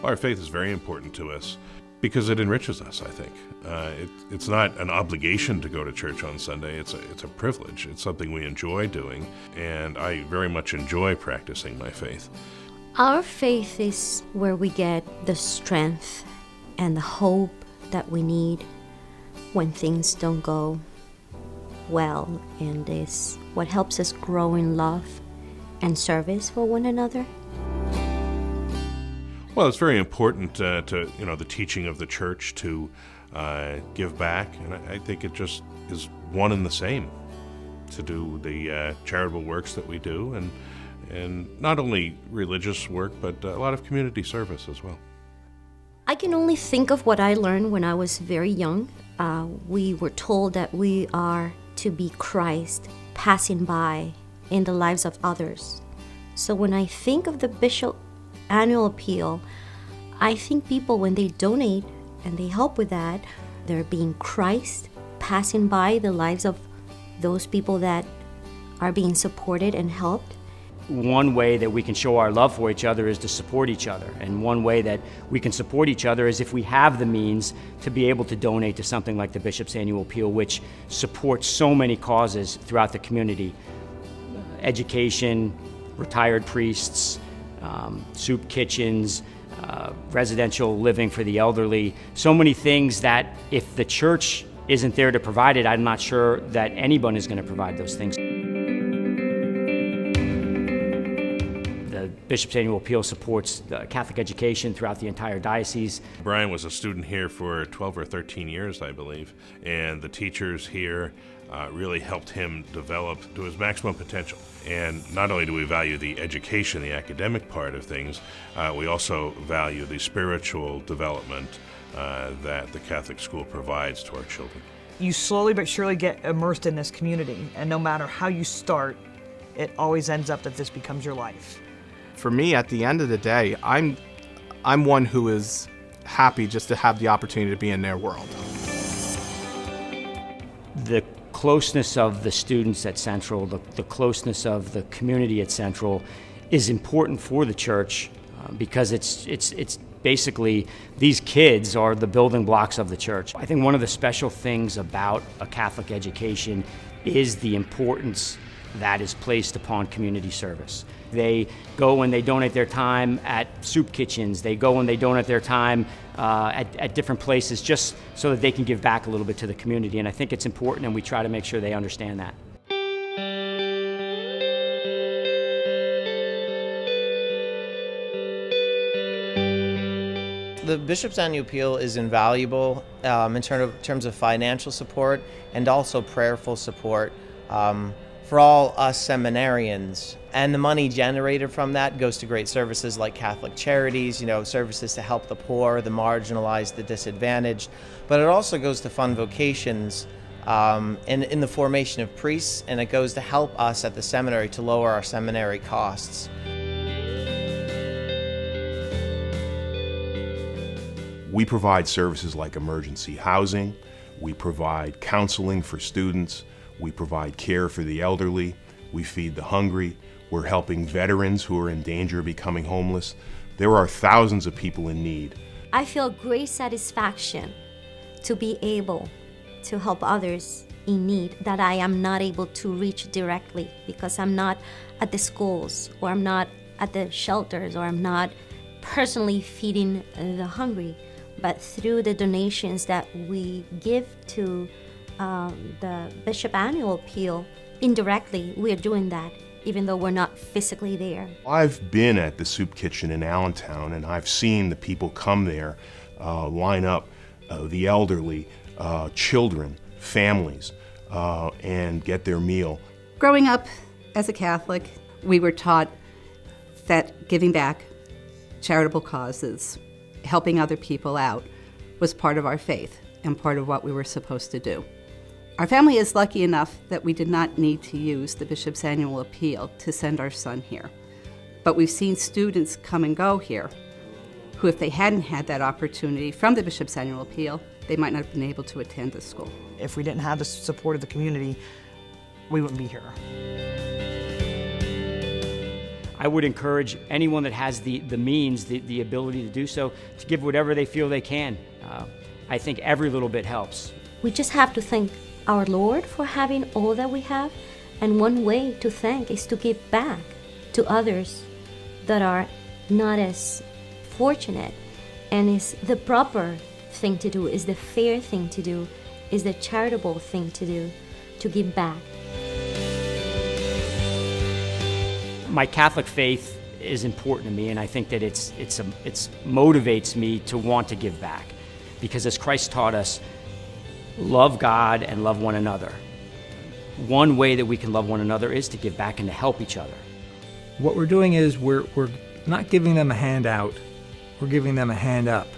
Our faith is very important to us because it enriches us, I think. It's not an obligation to go to church on Sunday. It's a privilege. It's something we enjoy doing, and I very much enjoy practicing my faith. Our faith is where we get the strength and the hope that we need when things don't go well, and is what helps us grow in love and service for one another. Well, it's very important to the teaching of the church to give back, and I think it just is one and the same to do the charitable works that we do, and not only religious work, but a lot of community service as well. I can only think of what I learned when I was very young. We were told that we are to be Christ passing by in the lives of others. So when I think of the Bishop Annual Appeal, I think people, when they donate and they help with that, they're being Christ passing by the lives of those people that are being supported and helped. One way that we can show our love for each other is to support each other. And one way that we can support each other is if we have the means to be able to donate to something like the Bishop's Annual Appeal, which supports so many causes throughout the community. Education, retired priests, soup kitchens, residential living for the elderly. So many things that if the church isn't there to provide it, I'm not sure that anyone is going to provide those things. The Bishop's Annual Appeal supports Catholic education throughout the entire diocese. Brian was a student here for 12 or 13 years, I believe, and the teachers here really helped him develop to his maximum potential. And not only do we value the education, the academic part of things, we also value the spiritual development that the Catholic school provides to our children. You slowly but surely get immersed in this community, and no matter how you start, it always ends up that this becomes your life. For me, at the end of the day, I'm one who is happy just to have the opportunity to be in their world. The closeness of the students at Central, the closeness of the community at Central is important for the church because it's basically, these kids are the building blocks of the church. I think one of the special things about a Catholic education is the importance that is placed upon community service. They go and they donate their time at soup kitchens. They go and they donate their time at different places just so that they can give back a little bit to the community. And I think it's important, and we try to make sure they understand that. The Bishop's Annual Appeal is invaluable in terms of financial support and also prayerful support for all us seminarians. And the money generated from that goes to great services like Catholic Charities, services to help the poor, the marginalized, the disadvantaged. But it also goes to fund vocations in the formation of priests, and it goes to help us at the seminary to lower our seminary costs. We provide services like emergency housing, we provide counseling for students, we provide care for the elderly, we feed the hungry, we're helping veterans who are in danger of becoming homeless. There are thousands of people in need. I feel great satisfaction to be able to help others in need that I am not able to reach directly because I'm not at the schools, or I'm not at the shelters, or I'm not personally feeding the hungry. But through the donations that we give to the Bishop Annual Appeal, indirectly we are doing that, even though we're not physically there. I've been at the soup kitchen in Allentown, and I've seen the people come there, line up, the elderly, children, families, and get their meal. Growing up as a Catholic, we were taught that giving back, charitable causes, helping other people out was part of our faith and part of what we were supposed to do. Our family is lucky enough that we did not need to use the Bishop's Annual Appeal to send our son here. But we've seen students come and go here who, if they hadn't had that opportunity from the Bishop's Annual Appeal, they might not have been able to attend the school. If we didn't have the support of the community, we wouldn't be here. I would encourage anyone that has the means, the ability to do so, to give whatever they feel they can. I think every little bit helps. We just have to thank our Lord for having all that we have, and one way to thank is to give back to others that are not as fortunate, and is the proper thing to do, is the fair thing to do, is the charitable thing to do, to give back. My Catholic faith is important to me, and I think that it motivates me to want to give back, because as Christ taught us, love God and love one another. One way that we can love one another is to give back and to help each other. What we're doing is we're not giving them a handout, we're giving them a hand up.